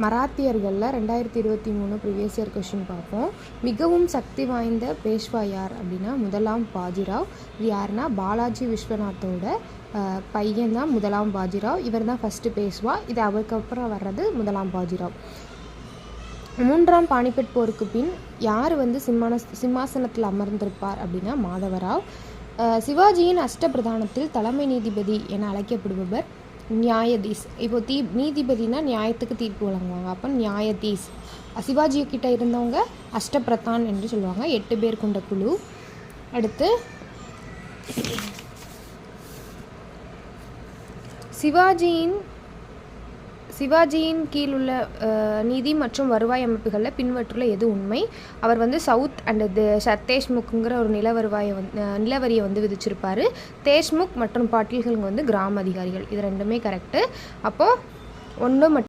மராத்தியர்களில் 2023 previous year question பார்ப்போம். மிகவும் சக்தி வாய்ந்த பேஷ்வா யார் அப்படின்னா முதலாம் பாஜிராவ். இது யாருன்னா பாலாஜி விஸ்வநாத்தோட பையன் தான் முதலாம் பாஜிராவ். இவர் தான் ஃபஸ்ட்டு பேஷ்வா. இது அவருக்கப்புறம் வர்றது முதலாம் பாஜிராவ். 3ஆம் பானிபட் போருக்கு பின் யார் சிம்மாசனத்தில் அமர்ந்திருப்பார் அப்படின்னா மாதவராவ். சிவாஜியின் அஷ்டபிரதானத்தில் தலைமை நீதிபதி என அழைக்கப்படுபவர் நியாயதீஸ். இப்போ நீதிபதினா நியாயத்துக்கு தீர்ப்பு வழங்குவாங்க, அப்போ நியாயதீஸ். சிவாஜி கிட்ட இருந்தவங்க அஷ்டபிரதான் என்று சொல்லுவாங்க, 8 பேர் கொண்ட குழு. அடுத்து சிவாஜியின் கீழ் உள்ள நீதி மற்றும் வருவாய் அமைப்புகளில் பின்வற்றுள்ள எது உண்மை? அவர் சவுத் அண்ட் தேஷ்முக்ங்கிற ஒரு நிலவரியை விதிச்சிருப்பார். தேஷ்முக் மற்றும் பாட்டீல்கள் கிராம அதிகாரிகள். இது ரெண்டுமே கரெக்டு. அப்போது 1 மற்றும்